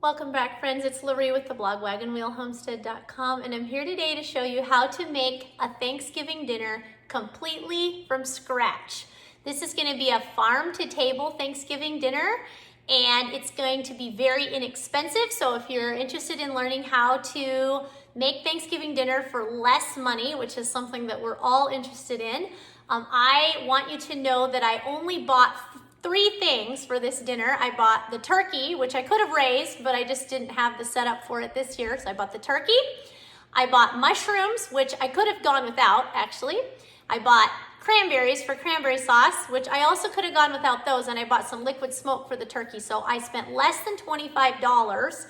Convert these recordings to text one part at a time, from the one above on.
Welcome back, friends. It's Loree with the blog wagonwheelhomestead.com, and I'm here today to show you how to make a Thanksgiving dinner completely from scratch. This is going to be a farm-to-table Thanksgiving dinner, and it's going to be very inexpensive. So if you're interested in learning how to make Thanksgiving dinner for less money, which is something that we're all interested in, I want you to know that I only bought 3 things for this dinner. I bought the turkey, which I could have raised, but I just didn't have the setup for it this year, so I bought the turkey. I bought mushrooms, which I could have gone without, actually. I bought cranberries for cranberry sauce, which I also could have gone without those, and I bought some liquid smoke for the turkey, so I spent less than $25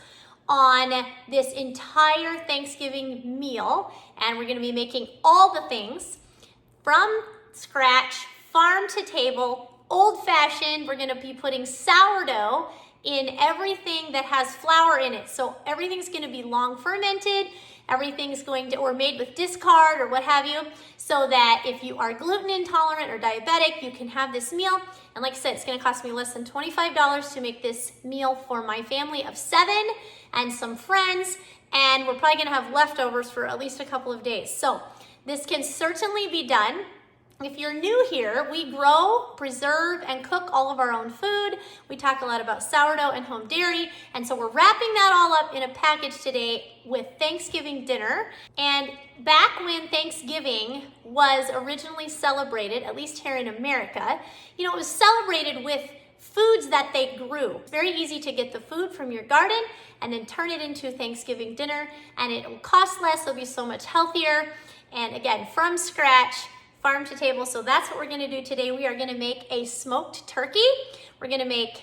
on this entire Thanksgiving meal, and we're gonna be making all the things from scratch, farm to table, old-fashioned. We're gonna be putting sourdough in everything that has flour in it. So everything's gonna be long fermented, everything's going to, or made with discard or what have you, so that if you are gluten intolerant or diabetic, you can have this meal. And like I said, it's gonna cost me less than $25 to make this meal for my family of 7 and some friends, and we're probably gonna have leftovers for at least a couple of days. So this can certainly be done. If you're new here, we grow, preserve, and cook all of our own food. We talk a lot about sourdough and home dairy, and so we're wrapping that all up in a package today with Thanksgiving dinner. And back when Thanksgiving was originally celebrated, at least here in America, it was celebrated with foods that they grew. It's very easy to get the food from your garden and then turn it into Thanksgiving dinner, and it will cost less, it'll be so much healthier, and again, from scratch, farm to table. So that's what we're gonna do today. We are gonna make a smoked turkey. We're gonna make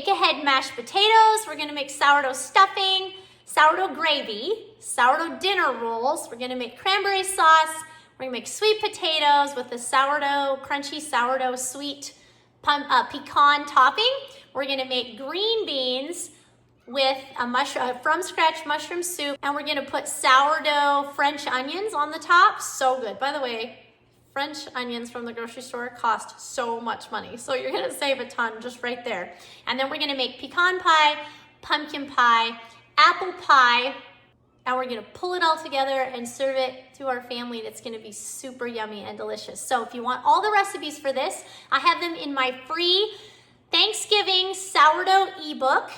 ahead mashed potatoes. We're gonna make sourdough stuffing, sourdough gravy, sourdough dinner rolls. We're gonna make cranberry sauce. We're gonna make sweet potatoes with the sourdough, crunchy sourdough sweet pecan topping. We're gonna make green beans with a from scratch mushroom soup. And we're gonna put sourdough French onions on the top. So good. By the way, French onions from the grocery store cost so much money. So you're gonna save a ton just right there. And then we're gonna make pecan pie, pumpkin pie, apple pie, and we're gonna pull it all together and serve it to our family. And it's gonna be super yummy and delicious. So if you want all the recipes for this, I have them in my free Thanksgiving sourdough ebook.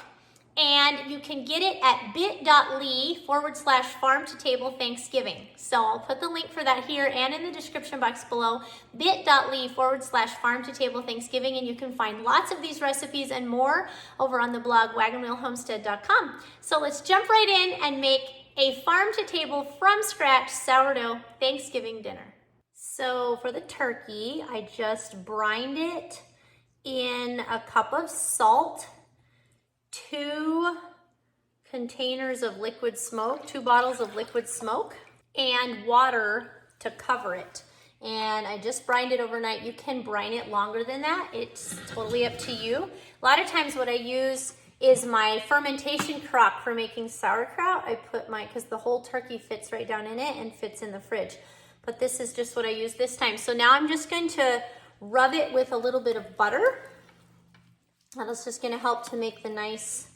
And you can get it at bit.ly/farm-to-table Thanksgiving. So I'll put the link for that here and in the description box below, bit.ly/farm-to-table Thanksgiving, and you can find lots of these recipes and more over on the blog wagonwheelhomestead.com. So let's jump right in and make a farm-to-table from scratch sourdough Thanksgiving dinner. So for the turkey, I just brined it in a cup of salt, 2 containers of liquid smoke, 2 bottles of liquid smoke, and water to cover it. And I just brined it overnight. You can brine it longer than that. It's totally up to you. A lot of times what I use is my fermentation crock for making sauerkraut. I put because the whole turkey fits right down in it and fits in the fridge. But this is just what I use this time. So now I'm just going to rub it with a little bit of butter. And that's just going to help to make the nice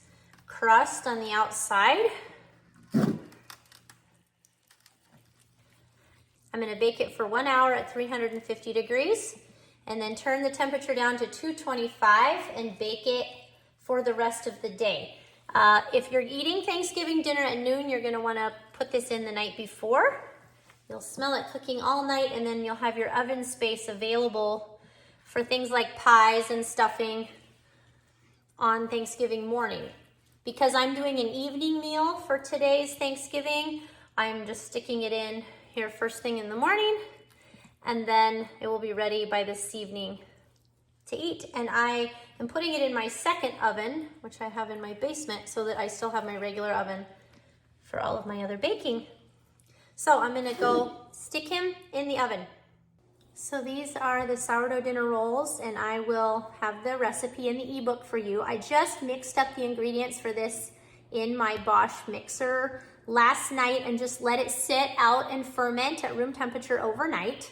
crust on the outside. I'm going to bake it for 1 hour at 350 degrees and then turn the temperature down to 225 and bake it for the rest of the day. If you're eating Thanksgiving dinner at noon, you're going to want to put this in the night before. You'll smell it cooking all night, and then you'll have your oven space available for things like pies and stuffing on Thanksgiving morning. Because I'm doing an evening meal for today's Thanksgiving, I'm just sticking it in here first thing in the morning, and then it will be ready by this evening to eat. And I am putting it in my second oven, which I have in my basement, so that I still have my regular oven for all of my other baking. So I'm gonna go stick him in the oven. So these are the sourdough dinner rolls, and I will have the recipe in the ebook for you. I just mixed up the ingredients for this in my Bosch mixer last night and just let it sit out and ferment at room temperature overnight.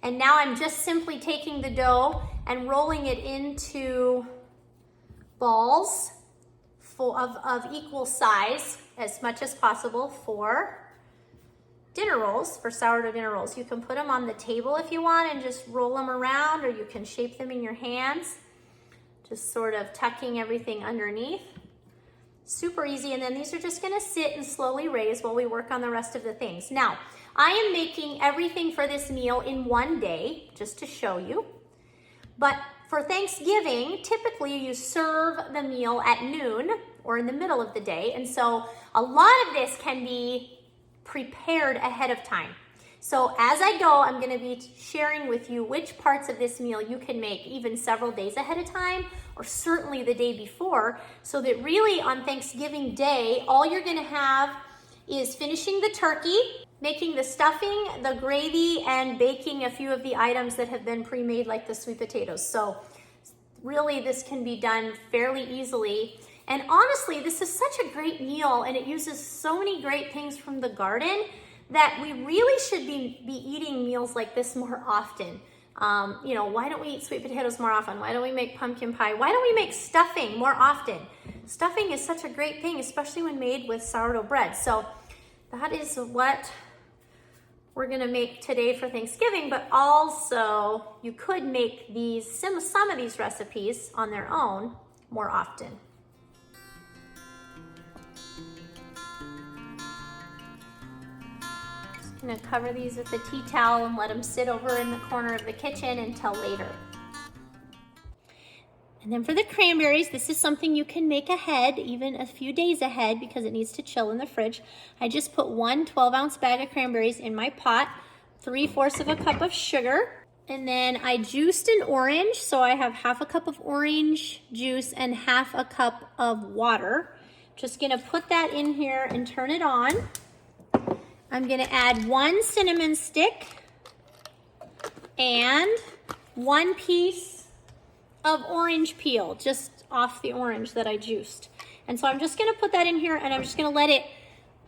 And now I'm just simply taking the dough and rolling it into balls of equal size, as much as possible, for dinner rolls, for sourdough dinner rolls. You can put them on the table if you want and just roll them around, or you can shape them in your hands, just sort of tucking everything underneath. Super easy, and then these are just gonna sit and slowly raise while we work on the rest of the things. Now, I am making everything for this meal in one day, just to show you. But for Thanksgiving, typically you serve the meal at noon or in the middle of the day, and so a lot of this can be prepared ahead of time. So as I go, I'm gonna be sharing with you which parts of this meal you can make even several days ahead of time, or certainly the day before, so that really on Thanksgiving Day, all you're gonna have is finishing the turkey, making the stuffing, the gravy, and baking a few of the items that have been pre-made, like the sweet potatoes. So really this can be done fairly easily. And honestly, this is such a great meal, and it uses so many great things from the garden that we really should be eating meals like this more often. You know, why don't we eat sweet potatoes more often? Why don't we make pumpkin pie? Why don't we make stuffing more often? Stuffing is such a great thing, especially when made with sourdough bread. So that is what we're gonna make today for Thanksgiving, but also you could make these, some of these recipes on their own more often. I'm gonna cover these with a tea towel and let them sit over in the corner of the kitchen until later. And then for the cranberries, this is something you can make ahead, even a few days ahead, because it needs to chill in the fridge. I just put one 12-ounce bag of cranberries in my pot, 3/4 of a cup of sugar, and then I juiced an orange, so I have 1/2 cup of orange juice and 1/2 cup of water. Just gonna put that in here and turn it on. I'm gonna add 1 cinnamon stick and 1 piece of orange peel, just off the orange that I juiced. And so I'm just gonna put that in here, and I'm just gonna let it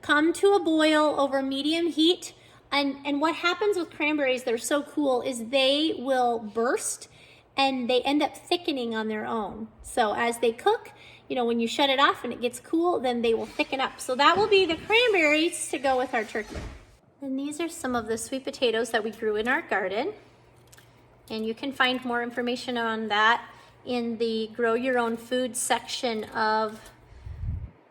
come to a boil over medium heat. And what happens with cranberries, they're so cool, is they will burst and they end up thickening on their own. So as they cook, you know, when you shut it off and it gets cool, then they will thicken up. So that will be the cranberries to go with our turkey. And these are some of the sweet potatoes that we grew in our garden. And you can find more information on that in the Grow Your Own Food section of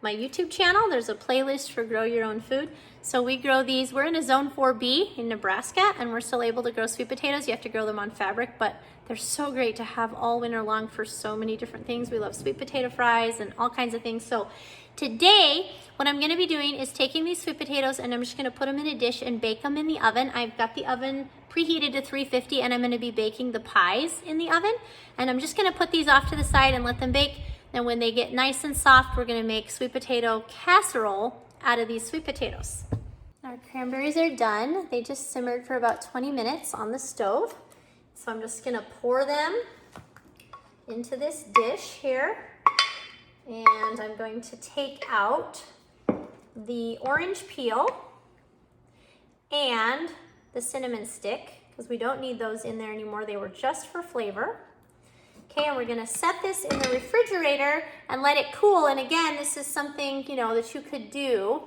my YouTube channel. There's a playlist for Grow Your Own Food. So we grow these, we're in a zone 4B in Nebraska, and we're still able to grow sweet potatoes. You have to grow them on fabric, but they're so great to have all winter long for so many different things. We love sweet potato fries and all kinds of things. So today, what I'm gonna be doing is taking these sweet potatoes and I'm just gonna put them in a dish and bake them in the oven. I've got the oven preheated to 350, and I'm gonna be baking the pies in the oven. And I'm just gonna put these off to the side and let them bake. And when they get nice and soft, we're gonna make sweet potato casserole out of these sweet potatoes. Our cranberries are done. They just simmered for about 20 minutes on the stove. So I'm just gonna pour them into this dish here. And I'm going to take out the orange peel and the cinnamon stick, because we don't need those in there anymore. They were just for flavor. Okay, and we're gonna set this in the refrigerator and let it cool. And again, this is something, you know, that you could do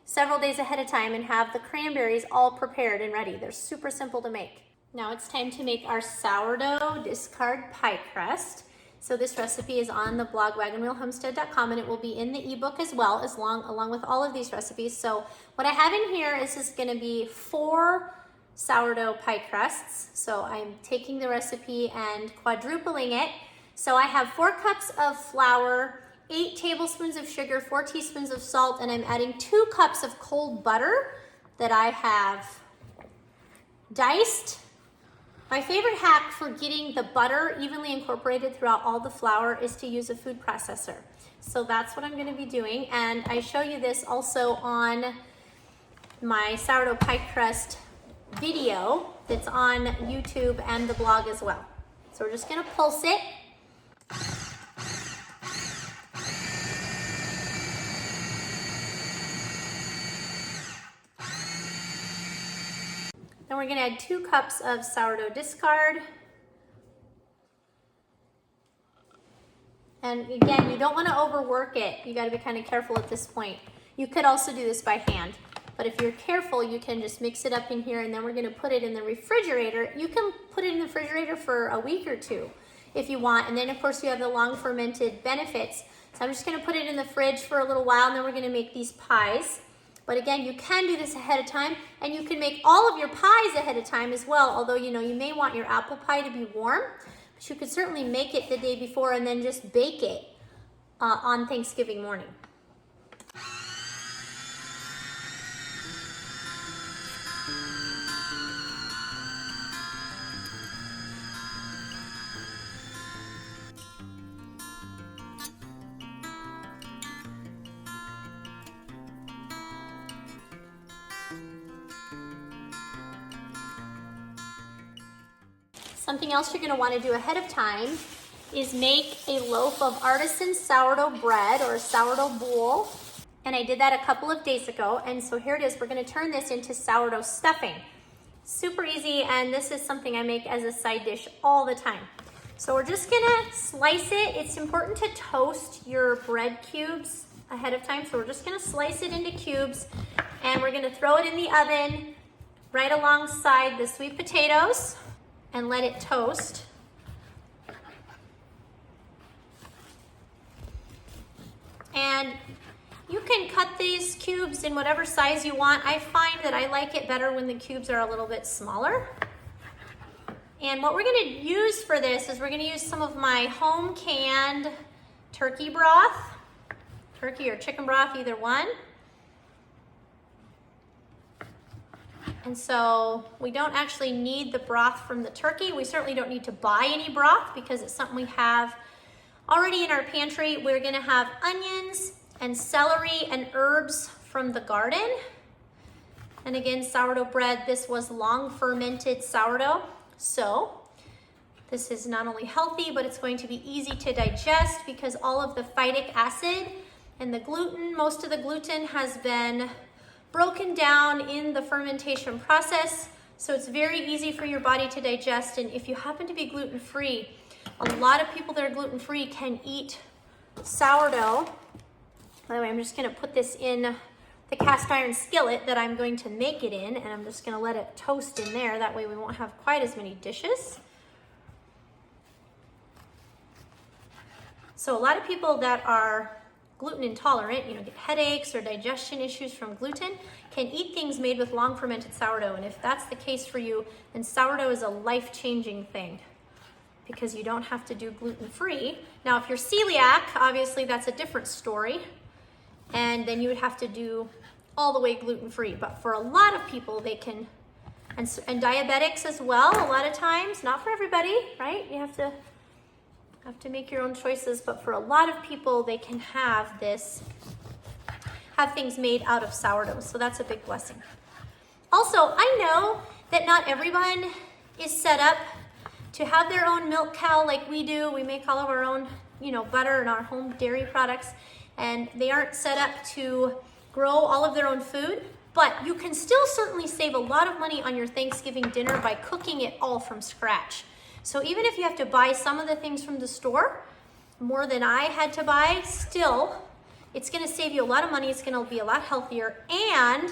several days ahead of time and have the cranberries all prepared and ready. They're super simple to make. Now it's time to make our sourdough discard pie crust. So this recipe is on the blog wagonwheelhomestead.com, and it will be in the ebook as well, along with all of these recipes. So what I have in here is gonna be 4 sourdough pie crusts. So I'm taking the recipe and quadrupling it. So I have 4 cups of flour, 8 tablespoons of sugar, 4 teaspoons of salt, and I'm adding 2 cups of cold butter that I have diced. My favorite hack for getting the butter evenly incorporated throughout all the flour is to use a food processor. So that's what I'm gonna be doing, and I show you this also on my sourdough pie crust video that's on YouTube and the blog as well. So we're just gonna pulse it. Then we're gonna add 2 cups of sourdough discard. And again, you don't want to overwork it. You got to be kind of careful at this point. You could also do this by hand, but if you're careful, you can just mix it up in here, and then we're going to put it in the refrigerator. You can put it in the refrigerator for a week or two if you want, and then of course you have the long fermented benefits. So I'm just going to put it in the fridge for a little while, and then we're going to make these pies. But again, you can do this ahead of time, and you can make all of your pies ahead of time as well, although you may want your apple pie to be warm, but you could certainly make it the day before and then just bake it on Thanksgiving morning. Something else you're going to want to do ahead of time is make a loaf of artisan sourdough bread or a sourdough bowl. And I did that a couple of days ago. And so here it is. We're going to turn this into sourdough stuffing. Super easy. And this is something I make as a side dish all the time. So we're just going to slice it. It's important to toast your bread cubes ahead of time. So we're just going to slice it into cubes. And we're going to throw it in the oven right alongside the sweet potatoes and let it toast. And you can cut these cubes in whatever size you want. I find that I like it better when the cubes are a little bit smaller. And what we're going to use for this is we're going to use some of my home canned turkey broth, turkey or chicken broth, either one. And so we don't actually need the broth from the turkey. We certainly don't need to buy any broth because it's something we have already in our pantry. We're gonna have onions and celery and herbs from the garden. And again, sourdough bread, this was long fermented sourdough. So this is not only healthy, but it's going to be easy to digest because all of the phytic acid and the gluten, most of the gluten has been broken down in the fermentation process, so it's very easy for your body to digest. And if you happen to be gluten-free, a lot of people that are gluten-free can eat sourdough. By the way, I'm just going to put this in the cast iron skillet that I'm going to make it in, and I'm just going to let it toast in there. That way we won't have quite as many dishes. So a lot of people that are gluten intolerant, get headaches or digestion issues from gluten, can eat things made with long fermented sourdough. And if that's the case for you, then sourdough is a life-changing thing because you don't have to do gluten-free. Now, if you're celiac, obviously that's a different story. And then you would have to do all the way gluten-free. But for a lot of people, they can, and diabetics as well, a lot of times, not for everybody, right? You have to make your own choices, but for a lot of people, they can have things made out of sourdough. So that's a big blessing. Also, I know that not everyone is set up to have their own milk cow like we do. We make all of our own, butter and our home dairy products, and they aren't set up to grow all of their own food. But you can still certainly save a lot of money on your Thanksgiving dinner by cooking it all from scratch. So even if you have to buy some of the things from the store, more than I had to buy, still, it's gonna save you a lot of money. It's gonna be a lot healthier. And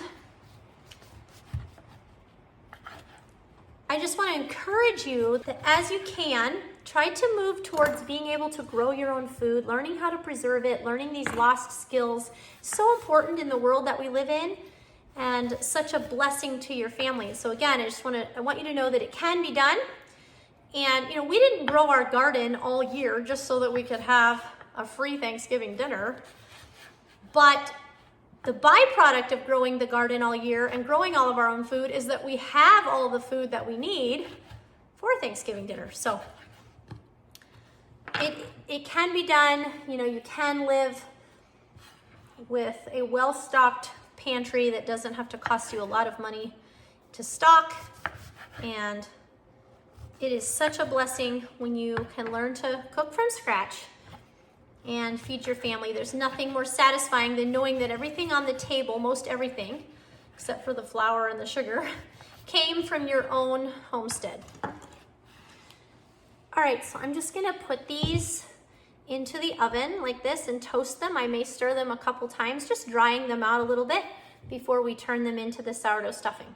I just wanna encourage you that as you can, try to move towards being able to grow your own food, learning how to preserve it, learning these lost skills. So important in the world that we live in, and such a blessing to your family. So again, I want you to know that it can be done. And we didn't grow our garden all year just so that we could have a free Thanksgiving dinner. But the byproduct of growing the garden all year and growing all of our own food is that we have all the food that we need for Thanksgiving dinner. So it can be done. You can live with a well-stocked pantry that doesn't have to cost you a lot of money to stock. And it is such a blessing when you can learn to cook from scratch and feed your family. There's nothing more satisfying than knowing that everything on the table, most everything, except for the flour and the sugar, came from your own homestead. All right, so I'm just gonna put these into the oven like this and toast them. I may stir them a couple times, just drying them out a little bit before we turn them into the sourdough stuffing.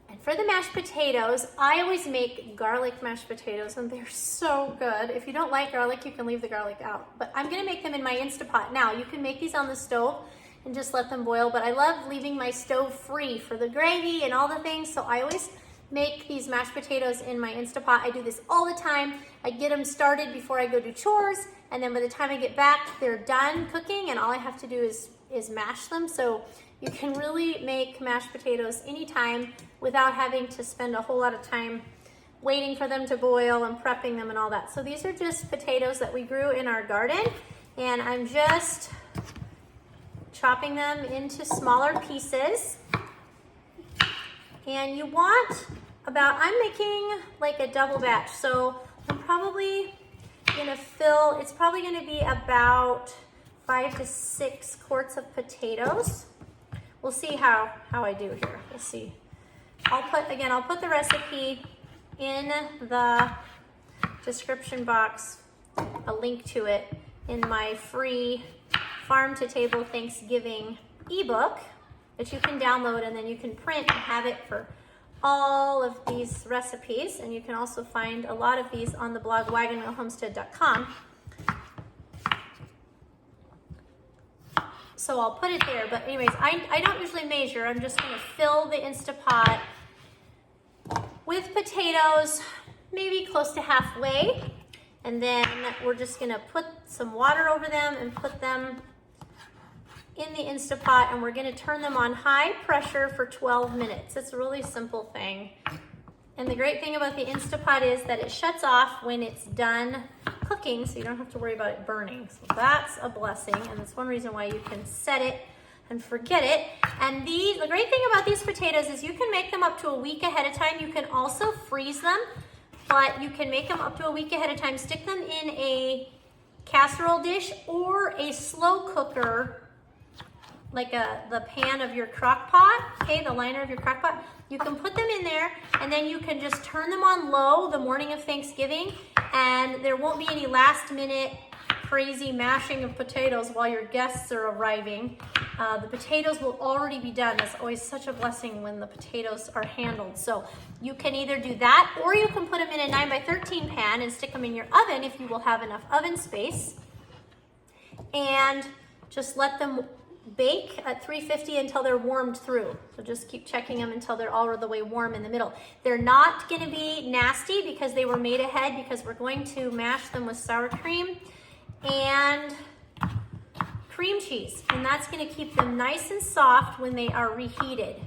And for the mashed potatoes, I always make garlic mashed potatoes, and they're so good. If you don't like garlic, you can leave the garlic out. But I'm gonna make them in my Instapot. Now, you can make these on the stove and just let them boil, but I love leaving my stove free for the gravy and all the things, so I always make these mashed potatoes in my Instapot. I do this all the time. I get them started before I go do chores, and then by the time I get back, they're done cooking, and all I have to do is mash them. So you can really make mashed potatoes anytime without having to spend a whole lot of time waiting for them to boil and prepping them and all that. So these are just potatoes that we grew in our garden, and I'm just chopping them into smaller pieces. And you want about, I'm making like a double batch, so I'm probably gonna fill, it's probably gonna be about 5 to 6 quarts of potatoes. We'll see how I do here, we'll see. I'll put the recipe in the description box, a link to it in my free Farm to Table Thanksgiving ebook that you can download, and then you can print and have it for all of these recipes. And you can also find a lot of these on the blog wagonwheelhomestead.com. So I'll put it there, but anyways, I don't usually measure. I'm just gonna fill the Instapot with potatoes, maybe close to halfway. And then we're just gonna put some water over them and put them in the Instapot, and we're gonna turn them on high pressure for 12 minutes. It's a really simple thing. And the great thing about the Instapot is that it shuts off when it's done cooking, so you don't have to worry about it burning. So that's a blessing, and that's one reason why you can set it and forget it. And the great thing about these potatoes is you can make them up to a week ahead of time. You can also freeze them, but you can make them up to a week ahead of time. Stick them in a casserole dish or a slow cooker, like the pan of your crock pot, okay, the liner of your crock pot. You can put them in there, and then you can just turn them on low the morning of Thanksgiving, and there won't be any last minute crazy mashing of potatoes while your guests are arriving. The potatoes will already be done. It's always such a blessing when the potatoes are handled. So you can either do that, or you can put them in a 9x13 pan and stick them in your oven if you will have enough oven space, and just let them bake at 350 until they're warmed through. So just keep checking them until they're all the way warm in the middle. They're not gonna be nasty because they were made ahead, because we're going to mash them with sour cream and cream cheese, and that's gonna keep them nice and soft when they are reheated.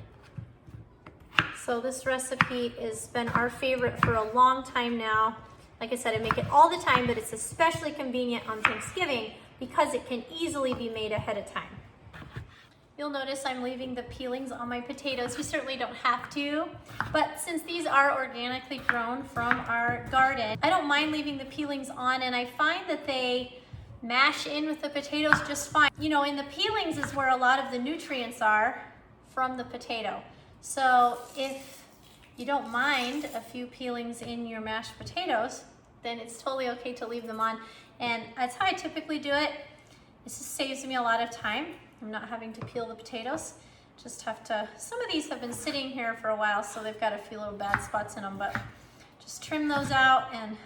So this recipe has been our favorite for a long time now. Like I said, I make it all the time, but it's especially convenient on Thanksgiving because it can easily be made ahead of time. You'll notice I'm leaving the peelings on my potatoes. You certainly don't have to, but since these are organically grown from our garden, I don't mind leaving the peelings on, and I find that they mash in with the potatoes just fine. You know, in the peelings is where a lot of the nutrients are from the potato. So if you don't mind a few peelings in your mashed potatoes, then it's totally okay to leave them on. And that's how I typically do it. This just saves me a lot of time. I'm not having to peel the potatoes. Just have to, some of these have been sitting here for a while, so they've got a few little bad spots in them, but just trim those out and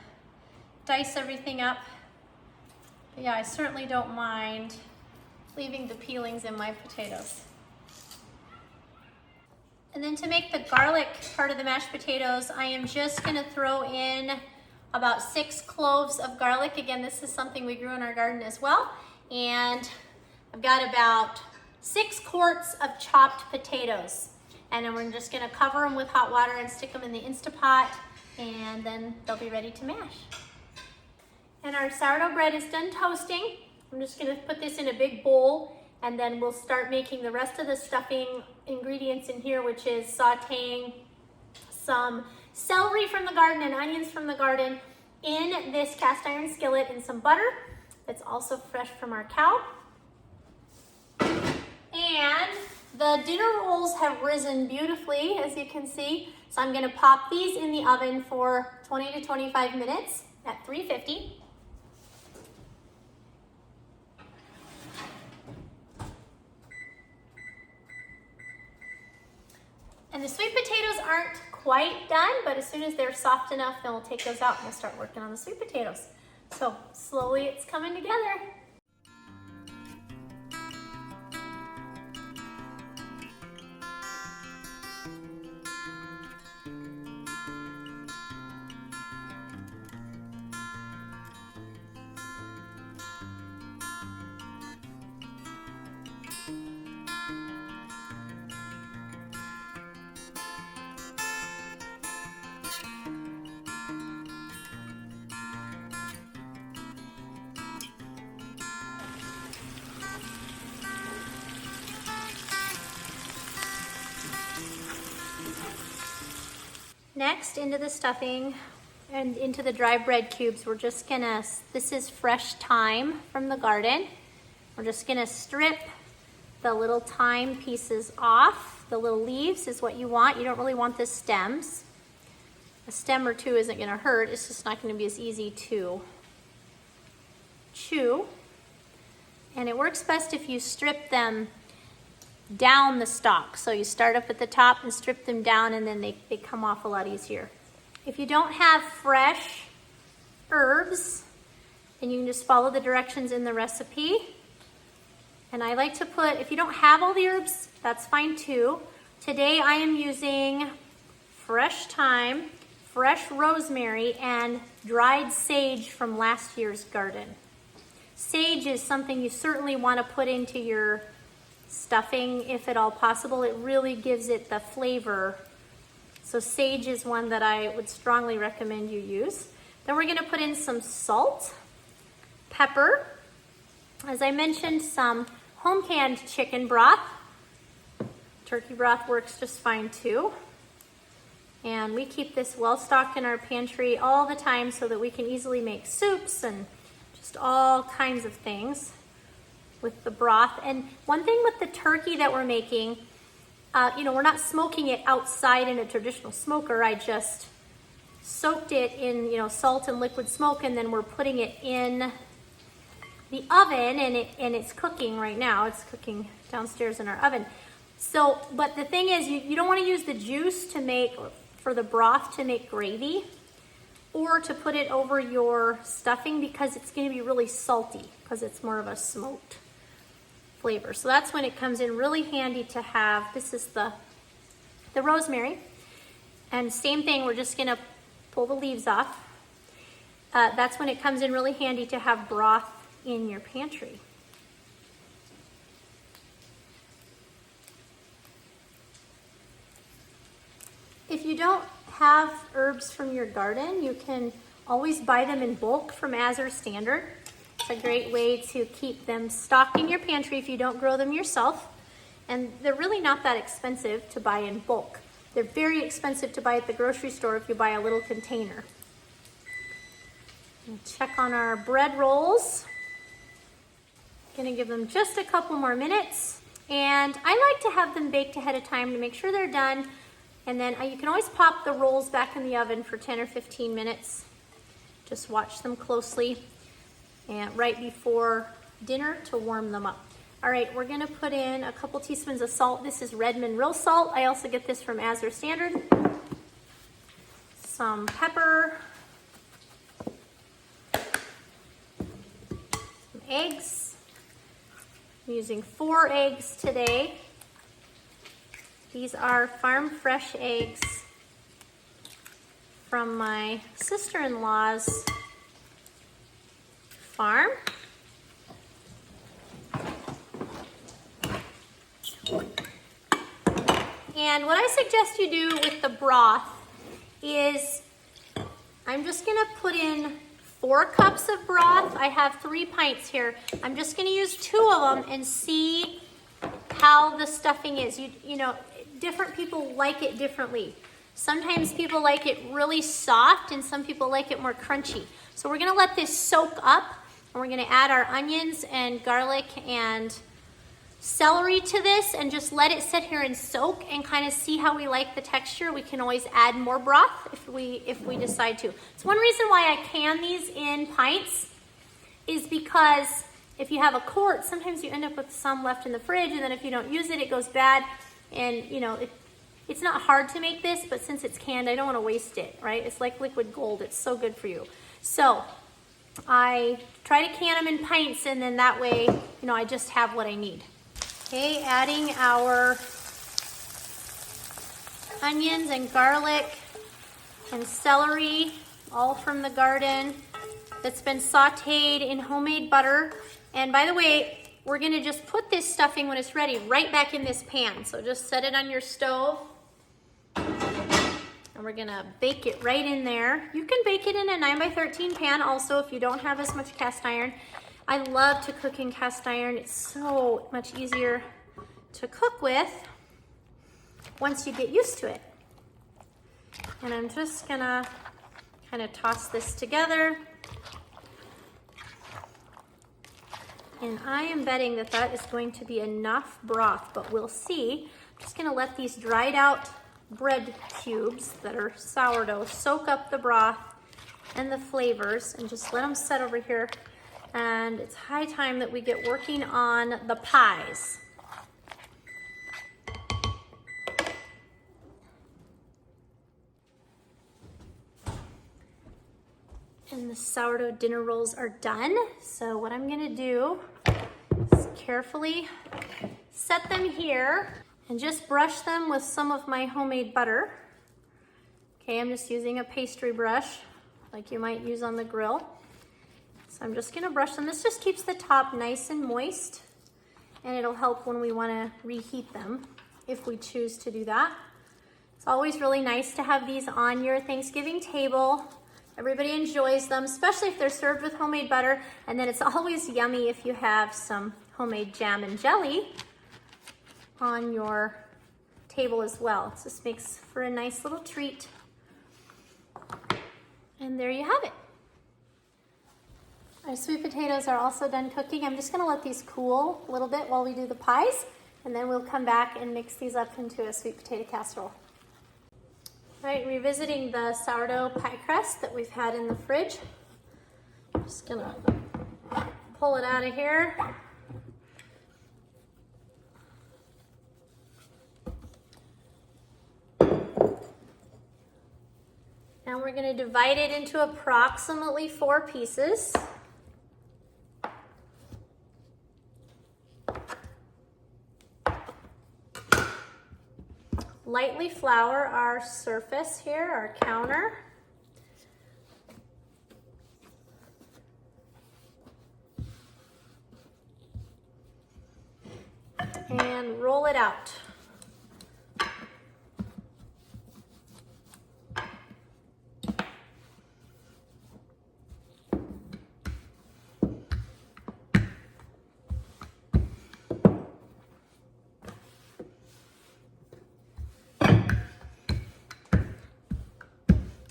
dice everything up. But yeah, I certainly don't mind leaving the peelings in my potatoes. And then to make the garlic part of the mashed potatoes, I am just gonna throw in about 6 cloves of garlic. Again, this is something we grew in our garden as well. And I've got about 6 quarts of chopped potatoes. And then we're just gonna cover them with hot water and stick them in the Instapot, and then they'll be ready to mash. And our sourdough bread is done toasting. I'm just gonna put this in a big bowl, and then we'll start making the rest of the stuffing ingredients in here, which is sauteing some celery from the garden and onions from the garden in this cast iron skillet, and some butter that's also fresh from our cow. And the dinner rolls have risen beautifully, as you can see. So I'm gonna pop these in the oven for 20 to 25 minutes at 350. And the sweet potatoes aren't quite done, but as soon as they're soft enough, then we'll take those out and we'll start working on the sweet potatoes. So slowly it's coming together. Next, into the stuffing and into the dry bread cubes, we're just gonna, this is fresh thyme from the garden. We're just gonna strip the little thyme pieces off. The little leaves is what you want. You don't really want the stems. A stem or two isn't gonna hurt. It's just not gonna be as easy to chew. And it works best if you strip them down the stalk. So you start up at the top and strip them down, and then they come off a lot easier. If you don't have fresh herbs, then you can just follow the directions in the recipe. And I like to put, if you don't have all the herbs, that's fine too. Today I am using fresh thyme, fresh rosemary, and dried sage from last year's garden. Sage is something you certainly want to put into your stuffing if at all possible. It really gives it the flavor. So sage is one that I would strongly recommend you use. Then we're gonna put in some salt, pepper, as I mentioned, some home canned chicken broth. Turkey broth works just fine too. And we keep this well stocked in our pantry all the time so that we can easily make soups and just all kinds of things with the broth. And one thing with the turkey that we're making, we're not smoking it outside in a traditional smoker. I just soaked it in, salt and liquid smoke, and then we're putting it in the oven, and it's cooking right now. It's cooking downstairs in our oven. So, but the thing is, you don't want to use the juice for the broth to make gravy, or to put it over your stuffing, because it's going to be really salty because it's more of a smoked flavor. So that's when it comes in really handy to have, this is the rosemary, and same thing, we're just gonna pull the leaves off. That's when it comes in really handy to have broth in your pantry. If you don't have herbs from your garden, you can always buy them in bulk from Azure Standard. It's a great way to keep them stocked in your pantry if you don't grow them yourself. And they're really not that expensive to buy in bulk. They're very expensive to buy at the grocery store if you buy a little container. And check on our bread rolls. Gonna give them just a couple more minutes. And I like to have them baked ahead of time to make sure they're done. And then you can always pop the rolls back in the oven for 10 or 15 minutes. Just watch them closely. And right before dinner to warm them up. All right, we're gonna put in a couple teaspoons of salt. This is Redmond real salt. I also get this from Azure Standard. Some pepper. Some eggs. I'm using 4 eggs today. These are farm fresh eggs from my sister-in-law's farm. And what I suggest you do with the broth is, I'm just gonna put in 4 cups of broth. I have 3 pints here. I'm just gonna use 2 of them and see how the stuffing is. Different people like it differently. Sometimes people like it really soft and some people like it more crunchy. So we're gonna let this soak up, and we're gonna add our onions and garlic and celery to this and just let it sit here and soak and kind of see how we like the texture. We can always add more broth if we decide to. So one reason why I can these in pints is because if you have a quart, sometimes you end up with some left in the fridge, and then if you don't use it, it goes bad, and It's not hard to make this, but since it's canned, I don't want to waste it, right? It's like liquid gold. It's so good for you. So I try to can them in pints, and then that way, you know, I just have what I need. Okay, adding our onions and garlic and celery, all from the garden, that's been sauteed in homemade butter. And by the way, we're gonna just put this stuffing when it's ready right back in this pan. So just set it on your stove, and we're gonna bake it right in there. You can bake it in a 9x13 pan also if you don't have as much cast iron. I love to cook in cast iron. It's so much easier to cook with once you get used to it. And I'm just gonna kind of toss this together. And I am betting that that is going to be enough broth, but we'll see. I'm just gonna let these dried out bread cubes that are sourdough soak up the broth and the flavors, and just let them set over here. And it's high time that we get working on the pies. And the sourdough dinner rolls are done. So what I'm gonna do is carefully set them here and just brush them with some of my homemade butter. Okay, I'm just using a pastry brush like you might use on the grill. So I'm just gonna brush them. This just keeps the top nice and moist, and it'll help when we wanna reheat them if we choose to do that. It's always really nice to have these on your Thanksgiving table. Everybody enjoys them, especially if they're served with homemade butter. And then it's always yummy if you have some homemade jam and jelly on your table as well. So this makes for a nice little treat. And there you have it. Our sweet potatoes are also done cooking. I'm just gonna let these cool a little bit while we do the pies, and then we'll come back and mix these up into a sweet potato casserole. All right, revisiting the sourdough pie crust that we've had in the fridge. I'm just gonna pull it out of here. Now we're gonna divide it into approximately 4 pieces. Lightly flour our surface here, our counter. And roll it out.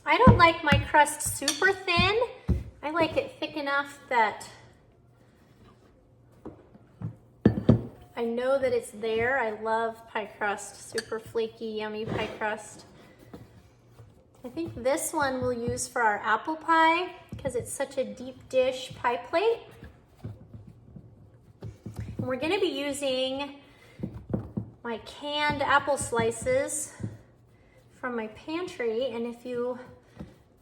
I don't like my crust super thin. I like it thick enough that I know that it's there. I love pie crust, super flaky, yummy pie crust. I think this one we'll use for our apple pie because it's such a deep dish pie plate. And we're gonna be using my canned apple slices from my pantry, and if you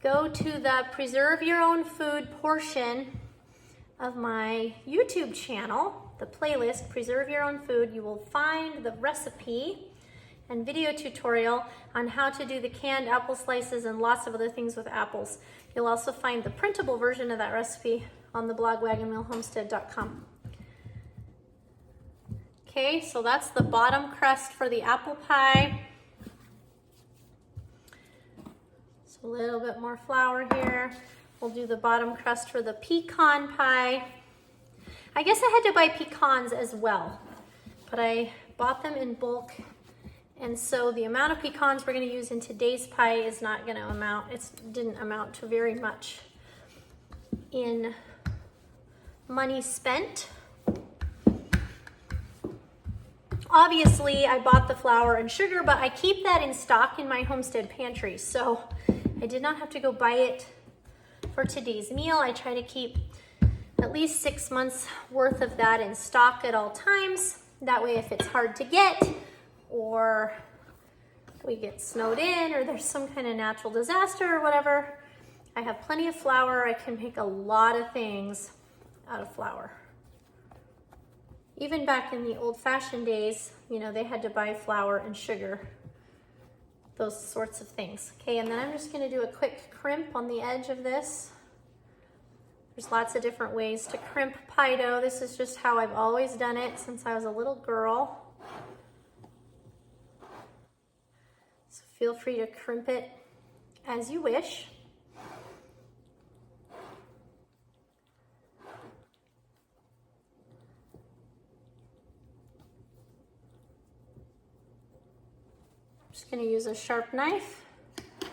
go to the Preserve Your Own Food portion of my YouTube channel, the playlist, Preserve Your Own Food, you will find the recipe and video tutorial on how to do the canned apple slices and lots of other things with apples. You'll also find the printable version of that recipe on the blog wagonwheelhomestead.com. Okay, so that's the bottom crust for the apple pie. A little bit more flour here. We'll do the bottom crust for the pecan pie. I guess I had to buy pecans as well, but I bought them in bulk, and so the amount of pecans we're going to use in today's pie is not going to amount, it didn't amount to very much in money spent. Obviously, I bought the flour and sugar, but I keep that in stock in my homestead pantry, so I did not have to go buy it for today's meal. I try to keep at least 6 months worth of that in stock at all times. That way, if it's hard to get or we get snowed in or there's some kind of natural disaster or whatever, I have plenty of flour. I can make a lot of things out of flour. Even back in the old-fashioned days, you know, they had to buy flour and sugar, those sorts of things. Okay, and then I'm just gonna do a quick crimp on the edge of this. There's lots of different ways to crimp pie dough. This is just how I've always done it since I was a little girl. So feel free to crimp it as you wish. I'm just going to use a sharp knife to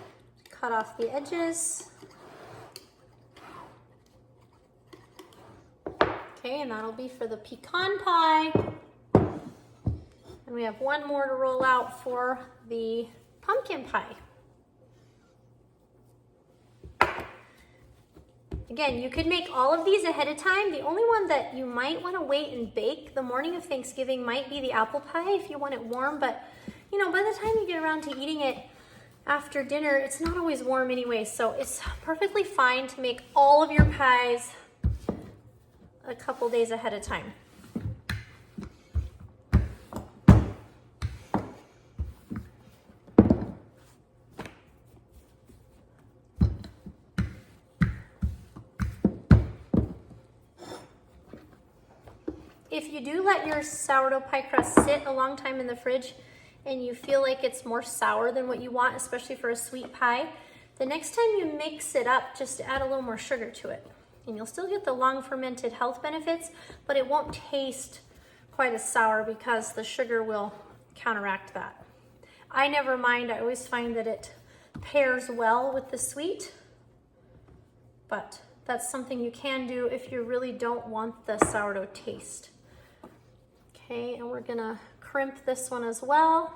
cut off the edges. Okay, and that'll be for the pecan pie. And we have one more to roll out for the pumpkin pie. Again, you could make all of these ahead of time. The only one that you might want to wait and bake the morning of Thanksgiving might be the apple pie if you want it warm, but you know, by the time you get around to eating it after dinner, it's not always warm anyway, so it's perfectly fine to make all of your pies a couple days ahead of time. If you do let your sourdough pie crust sit a long time in the fridge and you feel like it's more sour than what you want, especially for a sweet pie, the next time you mix it up, just add a little more sugar to it. And you'll still get the long fermented health benefits, but it won't taste quite as sour because the sugar will counteract that. I never mind, I always find that it pairs well with the sweet, but that's something you can do if you really don't want the sourdough taste. Okay, and we're gonna crimp this one as well.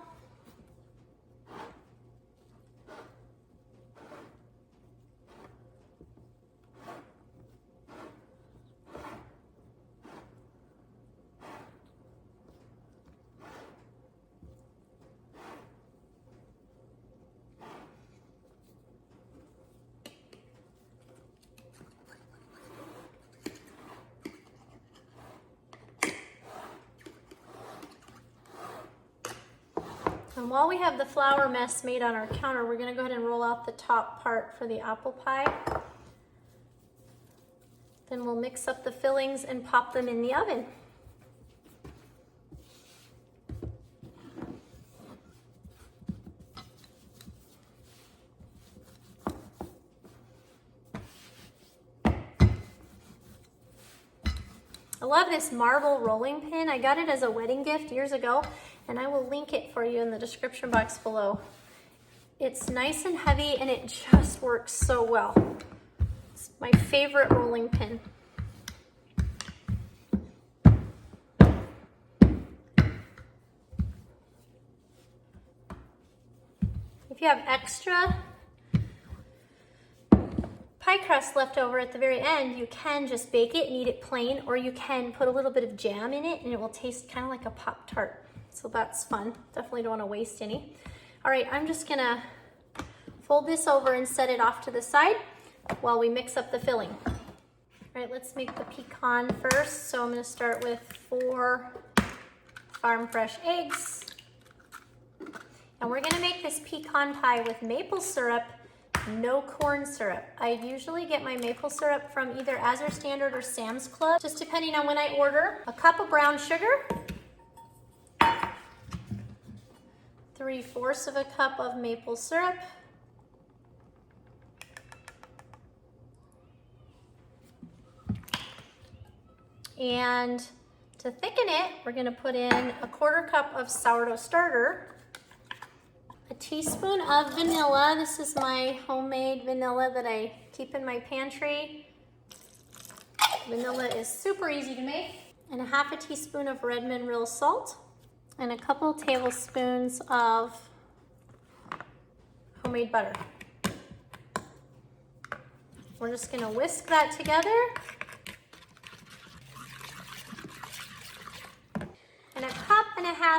And while we have the flour mess made on our counter, we're gonna go ahead and roll out the top part for the apple pie. Then we'll mix up the fillings and pop them in the oven. I love this marble rolling pin. I got it as a wedding gift years ago, and I will link it for you in the description box below. It's nice and heavy, and it just works so well. It's my favorite rolling pin. If you have extra pie crust left over at the very end, you can just bake it and eat it plain, or you can put a little bit of jam in it and it will taste kind of like a Pop-Tart. So that's fun. Definitely don't want to waste any. All right, I'm just gonna fold this over and set it off to the side while we mix up the filling. All right, let's make the pecan first. So I'm gonna start with 4 farm fresh eggs. And we're gonna make this pecan pie with maple syrup, no corn syrup. I usually get my maple syrup from either Azure Standard or Sam's Club, just depending on when I order. A cup of brown sugar, 3/4 of a cup of maple syrup, and to thicken it, we're gonna put in a 1/4 cup of sourdough starter, a teaspoon of vanilla. This is my homemade vanilla that I keep in my pantry. Vanilla is super easy to make. And a 1/2 teaspoon of red mineral salt, and a couple tablespoons of homemade butter. We're just gonna whisk that together. And a 1.5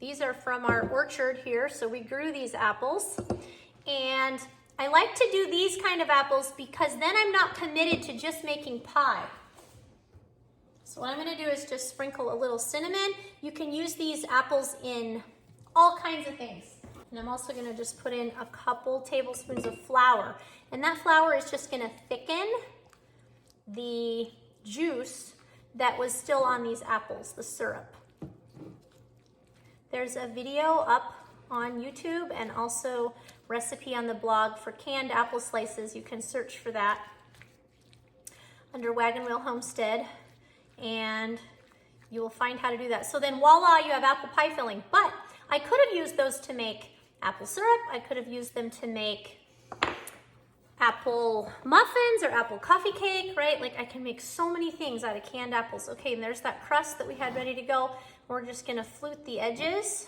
These are from our orchard here, so we grew these apples. And I like to do these kind of apples because then I'm not committed to just making pie. So what I'm gonna do is just sprinkle a little cinnamon. You can use these apples in all kinds of things. And I'm also gonna just put in a couple tablespoons of flour. And that flour is just gonna thicken the juice that was still on these apples, the syrup. There's a video up on YouTube and also recipe on the blog for canned apple slices. You can search for that under Wagon Wheel Homestead and you will find how to do that. So then voila, you have apple pie filling. But I could have used those to make apple syrup. I could have used them to make apple muffins or apple coffee cake, right? Like I can make so many things out of canned apples. Okay, and there's that crust that we had ready to go. We're just gonna flute the edges,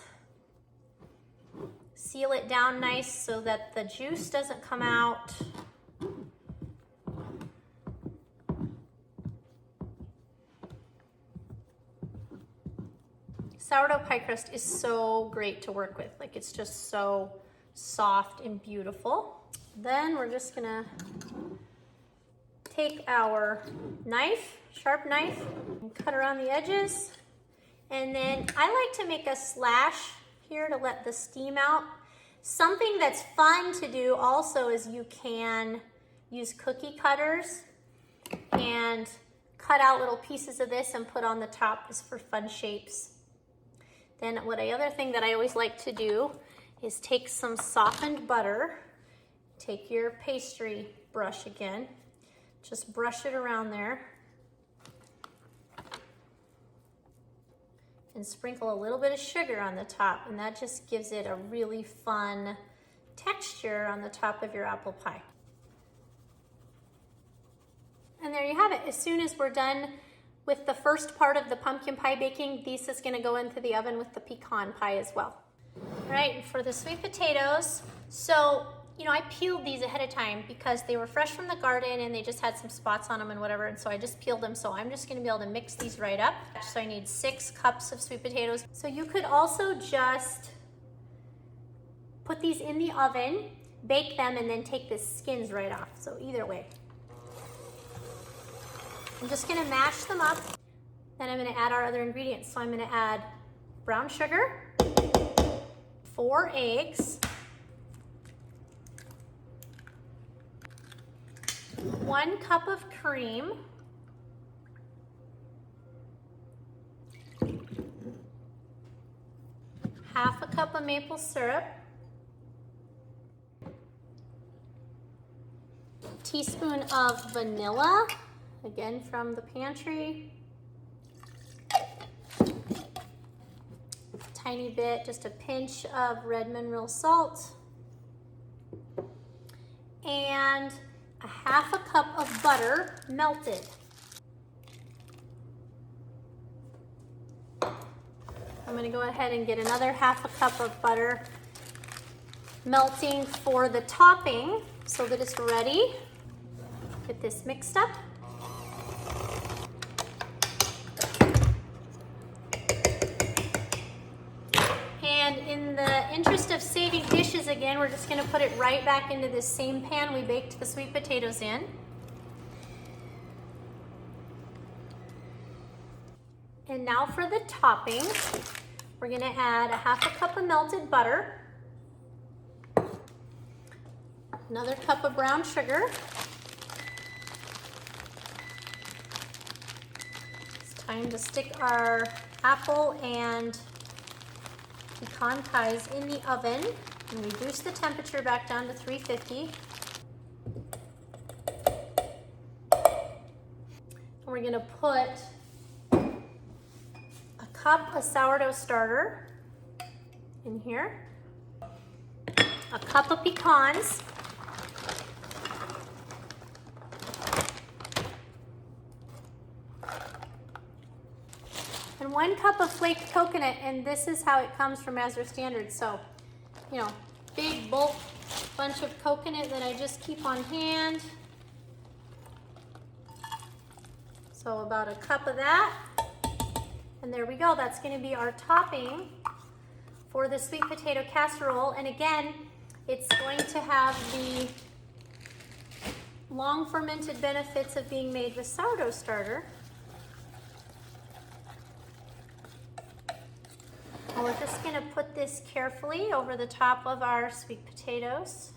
seal it down nice so that the juice doesn't come out. Sourdough pie crust is so great to work with. Like it's just so soft and beautiful. Then we're just gonna take our knife, sharp knife, and cut around the edges. And then I like to make a slash here to let the steam out. Something that's fun to do also is you can use cookie cutters and cut out little pieces of this and put on the top just for fun shapes. Then other thing that I always like to do is take some softened butter, take your pastry brush again, just brush it around there, and sprinkle a little bit of sugar on the top, and that just gives it a really fun texture on the top of your apple pie. And there you have it. As soon as we're done with the first part of the pumpkin pie baking, this is gonna go into the oven with the pecan pie as well. All right, and for the sweet potatoes, so, you know, I peeled these ahead of time because they were fresh from the garden and they just had some spots on them and whatever, and so I just peeled them. So I'm just gonna be able to mix these right up. So I need 6 cups of sweet potatoes. So you could also just put these in the oven, bake them, and then take the skins right off. So either way. I'm just gonna mash them up. Then I'm gonna add our other ingredients. So I'm gonna add brown sugar, 4 eggs, 1 cup of cream, half a cup of maple syrup, teaspoon of vanilla, again from the pantry, tiny bit, just a pinch of red mineral salt, and a half a cup of butter melted. I'm gonna go ahead and get another half a cup of butter melting for the topping so that it's ready. Get this mixed up. And in the interest of saving dishes again, we're just gonna put it right back into this same pan we baked the sweet potatoes in. And now for the topping, we're gonna add a half a cup of melted butter, another cup of brown sugar, it's time to stick our apple and pecan pies in the oven and reduce the temperature back down to 350. And we're gonna put a cup of sourdough starter in here, a cup of pecans, and 1 cup of flaked coconut, and this is how it comes from Mazur Standard. So, you know, big bulk bunch of coconut that I just keep on hand. So about a cup of that. And there we go, that's gonna be our topping for the sweet potato casserole. And again, it's going to have the long fermented benefits of being made with sourdough starter. And we're just going to put this carefully over the top of our sweet potatoes.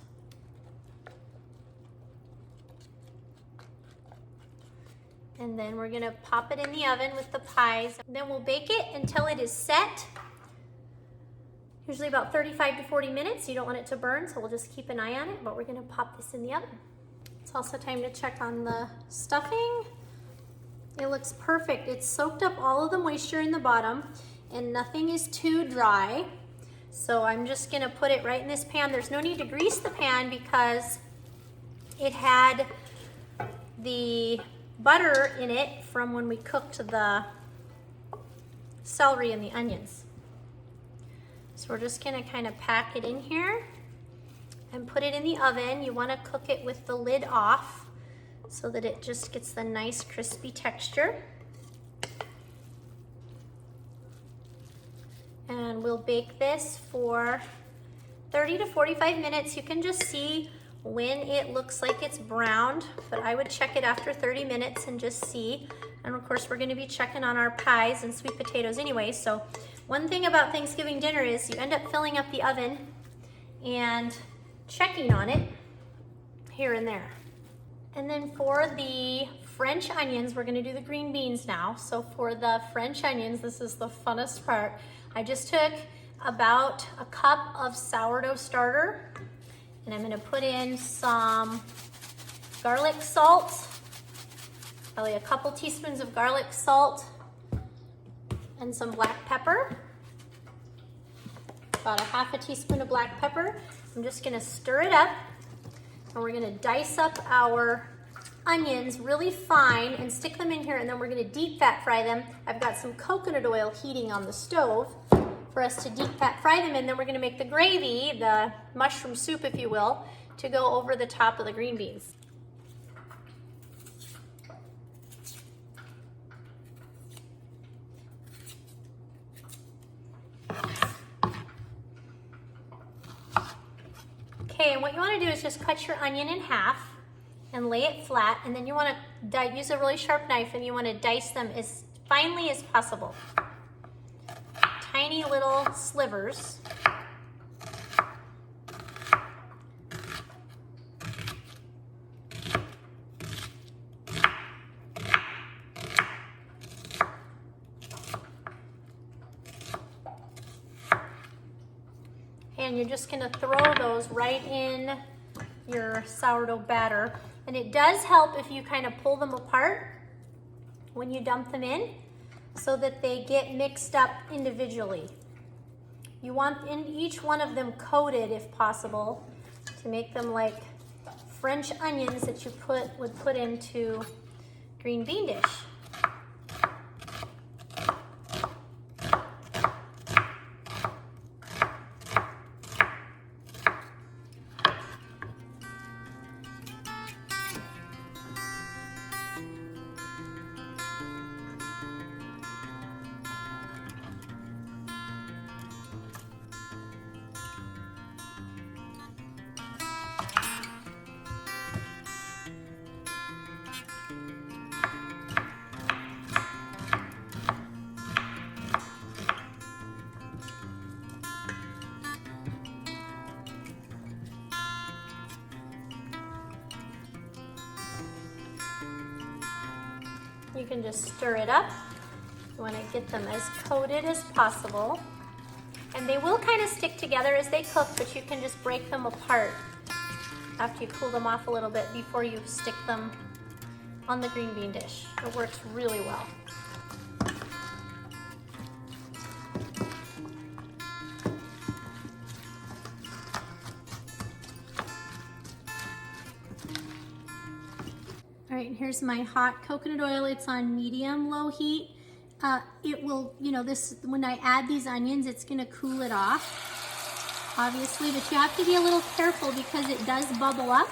And then we're going to pop it in the oven with the pies. And then we'll bake it until it is set. Usually about 35 to 40 minutes. You don't want it to burn, so we'll just keep an eye on it, but we're going to pop this in the oven. It's also time to check on the stuffing. It looks perfect. It's soaked up all of the moisture in the bottom and nothing is too dry. So I'm just gonna put it right in this pan. There's no need to grease the pan because it had the butter in it from when we cooked the celery and the onions. So we're just gonna kind of pack it in here and put it in the oven. You wanna cook it with the lid off so that it just gets the nice crispy texture. And we'll bake this for 30 to 45 minutes. You can just see when it looks like it's browned, but I would check it after 30 minutes and just see. And of course, we're gonna be checking on our pies and sweet potatoes anyway. So one thing about Thanksgiving dinner is you end up filling up the oven and checking on it here and there. And then for the French onions, we're gonna do the green beans now. So for the French onions, this is the funnest part. I just took about a cup of sourdough starter and I'm gonna put in some garlic salt, probably a couple teaspoons of garlic salt and some black pepper, about a half a teaspoon of black pepper. I'm just gonna stir it up and we're gonna dice up our onions really fine and stick them in here, and then we're gonna deep fat fry them. I've got some coconut oil heating on the stove for us to deep fat fry them, and then we're gonna make the gravy, the mushroom soup if you will, to go over the top of the green beans. Okay, and what you wanna do is just cut your onion in half and lay it flat, and then you want to use a really sharp knife and you want to dice them as finely as possible. Tiny little slivers. And you're just going to throw those right in your sourdough batter. And it does help if you kind of pull them apart when you dump them in so that they get mixed up individually. You want in each one of them coated if possible to make them like French onions that you would put into green bean dish. You can just stir it up. You want to get them as coated as possible. And they will kind of stick together as they cook, but you can just break them apart after you cool them off a little bit before you stick them on the green bean dish. It works really well. All right, here's my hot coconut oil. It's on medium-low heat. It will, when I add these onions, it's gonna cool it off, obviously, but you have to be a little careful because it does bubble up.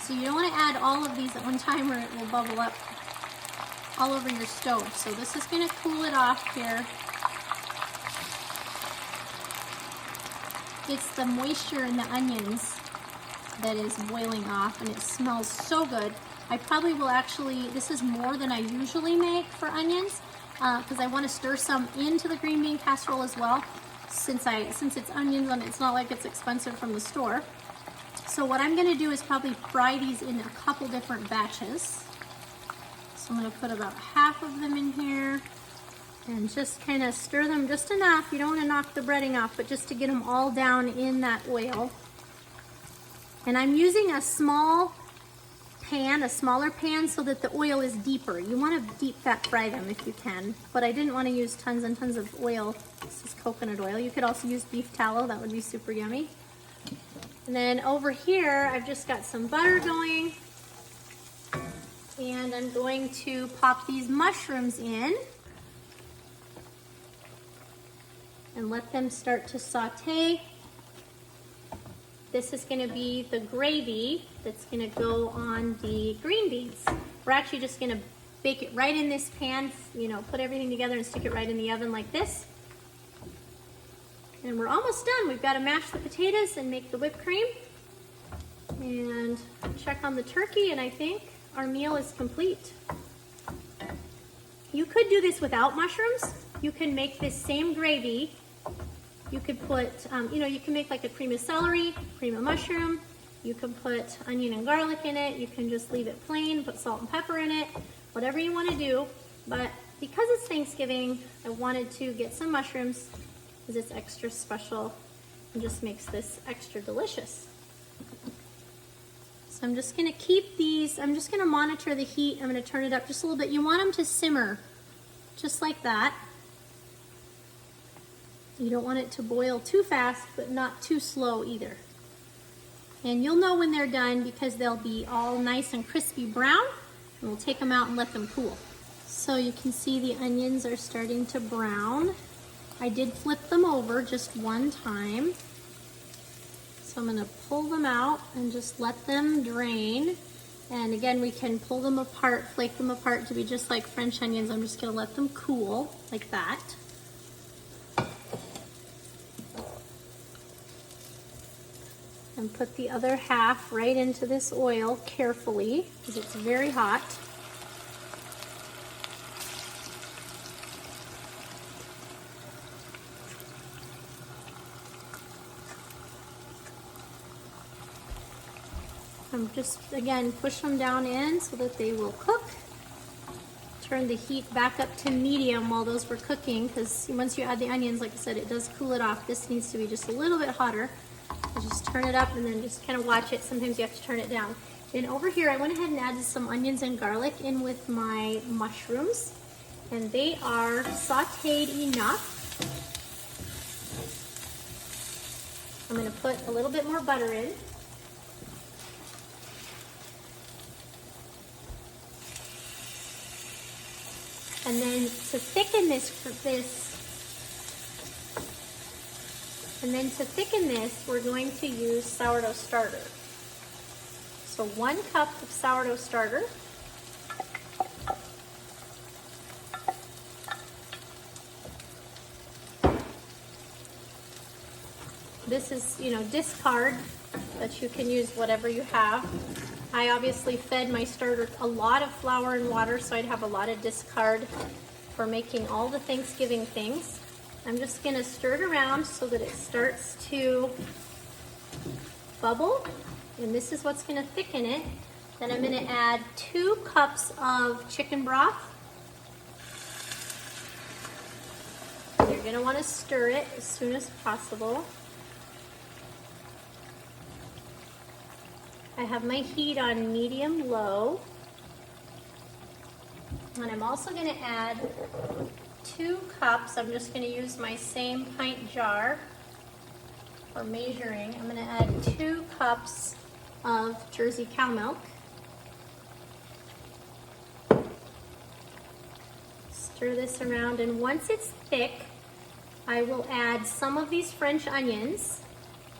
So you don't wanna add all of these at one time or it will bubble up all over your stove. So this is gonna cool it off here. it's the moisture in the onions that is boiling off, and it smells so good. I probably will actually, this is more than I usually make for onions, because I want to stir some into the green bean casserole as well, since it's onions and it's not like it's expensive from the store. So what I'm going to do is probably fry these in a couple different batches. So I'm going to put about half of them in here and just kind of stir them just enough. You don't want to knock the breading off, but just to get them all down in that oil. And I'm using a small pan, a smaller pan, so that the oil is deeper. You want to deep fat fry them if you can, but I didn't want to use tons and tons of oil. This is coconut oil. You could also use beef tallow, that would be super yummy. And then over here, I've just got some butter going, and I'm going to pop these mushrooms in and let them start to saute. This is going to be the gravy that's going to go on the green beans. We're actually just going to bake it right in this pan, you know, put everything together and stick it right in the oven like this. And we're almost done. We've got to mash the potatoes and make the whipped cream and check on the turkey, and I think our meal is complete. You could do this without mushrooms. You can make this same gravy. You could put, you know, you can make like a cream of celery, cream of mushroom. You can put onion and garlic in it. You can just leave it plain, put salt and pepper in it, whatever you want to do. But because it's Thanksgiving, I wanted to get some mushrooms because it's extra special and just makes this extra delicious. So I'm just going to keep these, I'm just going to monitor the heat. I'm going to turn it up just a little bit. You want them to simmer just like that. You don't want it to boil too fast, but not too slow either. And you'll know when they're done because they'll be all nice and crispy brown, and we'll take them out and let them cool. So you can see the onions are starting to brown. I did flip them over just one time. So I'm going to pull them out and just let them drain. And again, we can pull them apart, flake them apart to be just like French onions. I'm just going to let them cool like that. And put the other half right into this oil carefully because it's very hot. Just, again, push them down in so that they will cook. Turn the heat back up to medium while those were cooking because once you add the onions, like I said, it does cool it off. This needs to be just a little bit hotter. So just turn it up and then just kind of watch it. Sometimes you have to turn it down. And over here, I went ahead and added some onions and garlic in with my mushrooms. And they are sauteed enough. I'm going to put a little bit more butter in. And then to thicken this, we're going to use sourdough starter. So 1 cup of sourdough starter. This is, you know, discard, but you can use whatever you have. I obviously fed my starter a lot of flour and water, so I'd have a lot of discard for making all the Thanksgiving things. I'm just going to stir it around so that it starts to bubble, and this is what's going to thicken it. Then I'm going to add 2 cups of chicken broth. You're going to want to stir it as soon as possible. I have my heat on medium-low. And I'm also going to add 2 cups. I'm just going to use my same pint jar for measuring. I'm going to add 2 cups of Jersey cow milk. Stir this around, and once it's thick, I will add some of these French onions,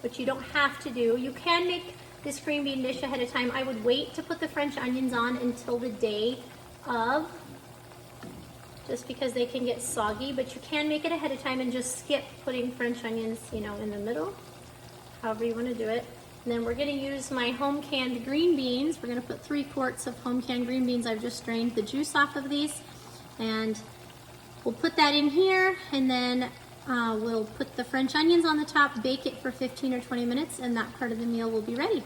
which you don't have to do. You can make this green bean dish ahead of time. I would wait to put the French onions on until the day of, just because they can get soggy, but you can make it ahead of time and just skip putting French onions, you know, in the middle. however you want to do it. And then we're going to use my home canned green beans. We're going to put 3 quarts of home canned green beans. I've just strained the juice off of these, and we'll put that in here, and then we'll put the French onions on the top, bake it for 15 or 20 minutes, and that part of the meal will be ready.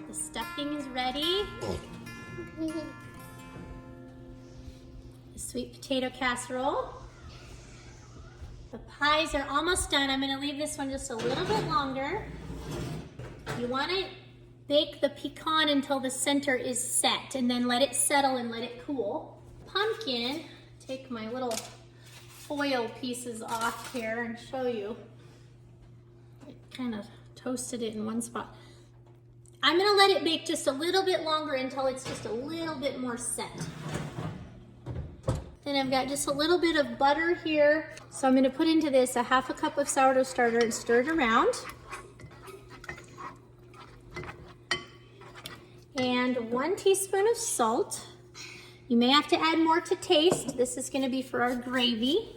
The stuffing is ready. The sweet potato casserole. The pies are almost done. I'm going to leave this one just a little bit longer. You want to bake the pecan until the center is set, and then let it settle and let it cool. Pumpkin, take my little foil pieces off here and show you. I kind of toasted it in one spot. I'm gonna let it bake just a little bit longer until it's just a little bit more set. Then I've got just a little bit of butter here. So I'm gonna put into this a 1/2 cup of sourdough starter and stir it around. And 1 teaspoon of salt. You may have to add more to taste. This is gonna be for our gravy.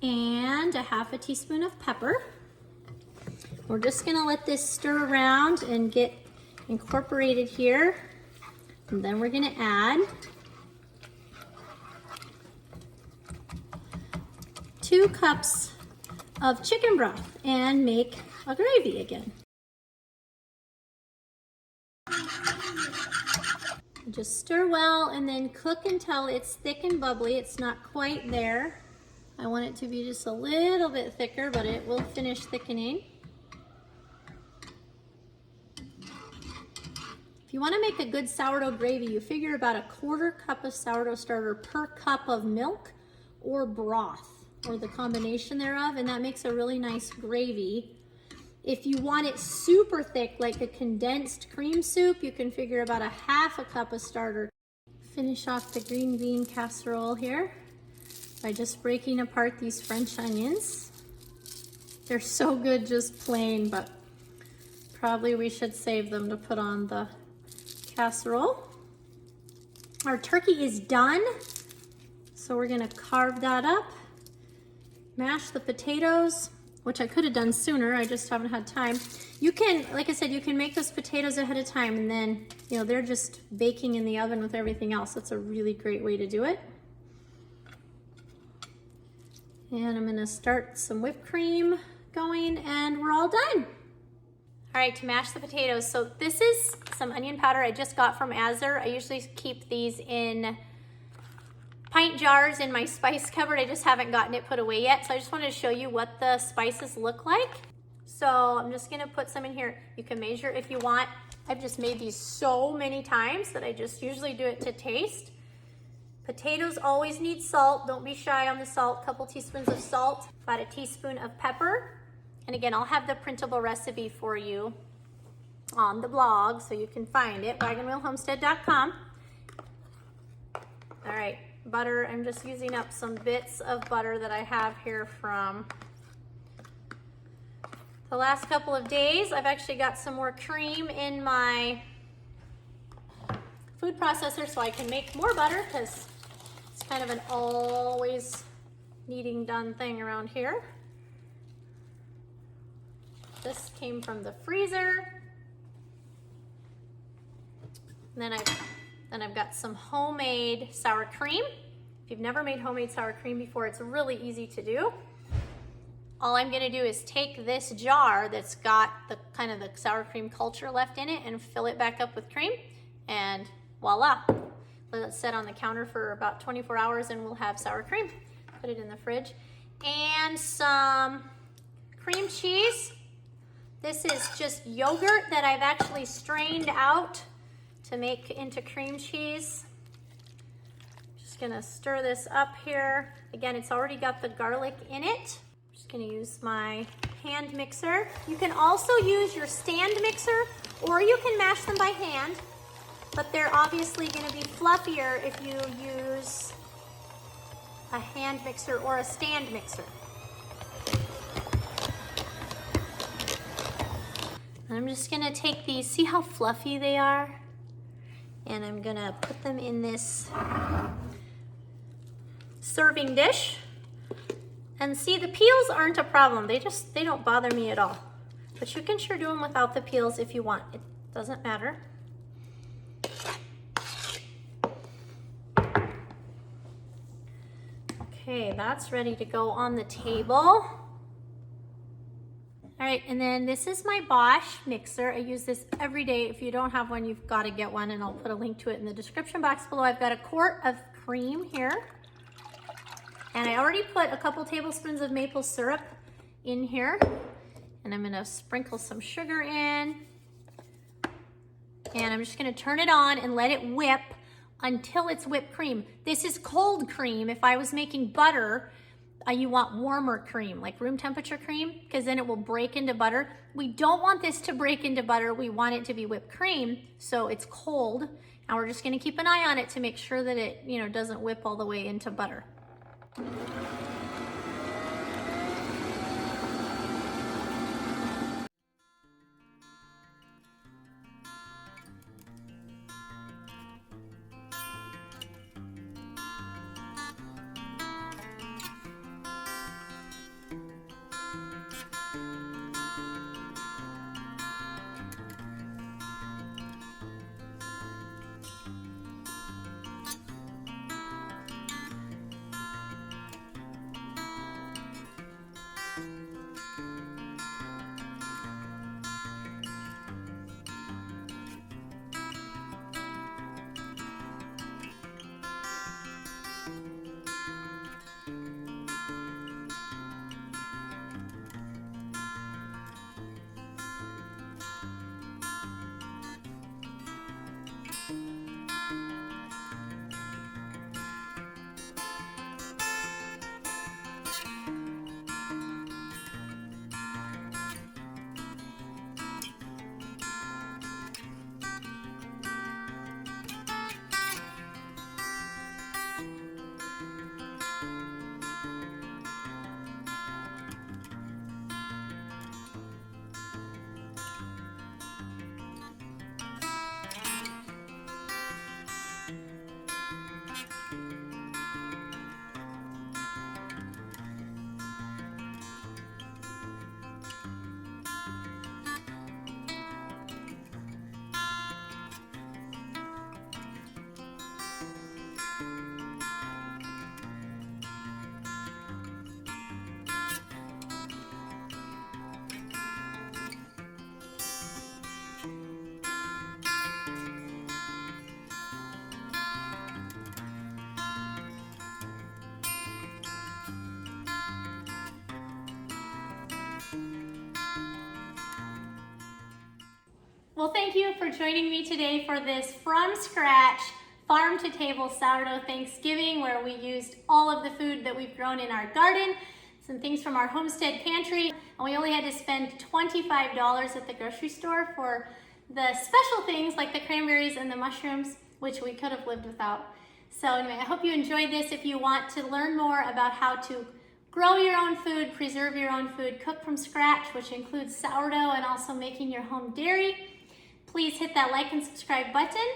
And a 1/2 teaspoon of pepper. We're just gonna let this stir around and get incorporated here, and then we're going to add 2 cups of chicken broth and make a gravy again. Just stir well and then cook until it's thick and bubbly. It's not quite there. I want it to be just a little bit thicker, but it will finish thickening. If you want to make a good sourdough gravy, you figure about a 1/4 cup of sourdough starter per cup of milk or broth, or the combination thereof, and that makes a really nice gravy. If you want it super thick, like a condensed cream soup, you can figure about a 1/2 cup of starter. Finish off the green bean casserole here by just breaking apart these French onions. They're so good just plain, but probably we should save them to put on the casserole. Our turkey is done, so we're gonna carve that up, mash the potatoes, which I could have done sooner, I just haven't had time. You can, like I said, you can make those potatoes ahead of time, and then, you know, they're just baking in the oven with everything else. That's a really great way to do it. And I'm gonna start some whipped cream going, and we're all done. All right, to mash the potatoes. So this is some onion powder I just got from Azar. I usually keep these in pint jars in my spice cupboard. I just haven't gotten it put away yet. So I just wanted to show you what the spices look like. So I'm just gonna put some in here. You can measure if you want. I've just made these so many times that I just usually do it to taste. Potatoes always need salt. Don't be shy on the salt. Couple teaspoons of salt, about a teaspoon of pepper. And again, I'll have the printable recipe for you on the blog so you can find it, wagonwheelhomestead.com. All right, butter. I'm just using up some bits of butter that I have here from the last couple of days. I've actually got some more cream in my food processor so I can make more butter, because it's kind of an always needing done thing around here. This came from the freezer. And then I've got some homemade sour cream. If you've never made homemade sour cream before, it's really easy to do. All I'm gonna do is take this jar that's got the kind of the sour cream culture left in it and fill it back up with cream, and voila. Let it sit on the counter for about 24 hours and we'll have sour cream. Put it in the fridge. And some cream cheese. This is just yogurt that I've actually strained out to make into cream cheese. Just just gonna stir this up here. Again, it's already got the garlic in it. I'm just gonna use my hand mixer. You can also use your stand mixer, or you can mash them by hand, but they're obviously gonna be fluffier if you use a hand mixer or a stand mixer. I'm just gonna take these, see how fluffy they are? And I'm gonna put them in this serving dish. And see, the peels aren't a problem. They don't bother me at all. But you can sure do them without the peels if you want. It doesn't matter. Okay, that's ready to go on the table. All right, and then this is my Bosch mixer. I use this every day. If you don't have one, you've got to get one, and I'll put a link to it in the description box below. I've got a quart of cream here, and I already put a couple tablespoons of maple syrup in here, and I'm gonna sprinkle some sugar in, and I'm just gonna turn it on and let it whip until it's whipped cream. This is cold cream. If I was making butter, you want warmer cream, like room temperature cream, because then it will break into butter. We don't want this to break into butter. We want it to be whipped cream, so it's cold. And we're just gonna keep an eye on it to make sure that it, doesn't whip all the way into butter. Well, thank you for joining me today for this from scratch farm to table sourdough Thanksgiving, where we used all of the food that we've grown in our garden, some things from our homestead pantry, and we only had to spend $25 at the grocery store for the special things like the cranberries and the mushrooms, which we could have lived without. So anyway, I hope you enjoyed this. If you want to learn more about how to grow your own food, preserve your own food, cook from scratch, which includes sourdough and also making your home dairy, please hit that like and subscribe button.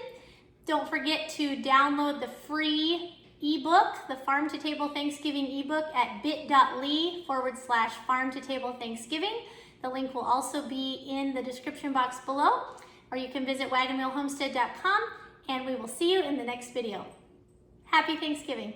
Don't forget to download the free ebook, the Farm to Table Thanksgiving ebook at bit.ly/Farm to Table Thanksgiving. The link will also be in the description box below, or you can visit wagonwheelhomestead.com, and we will see you in the next video. Happy Thanksgiving.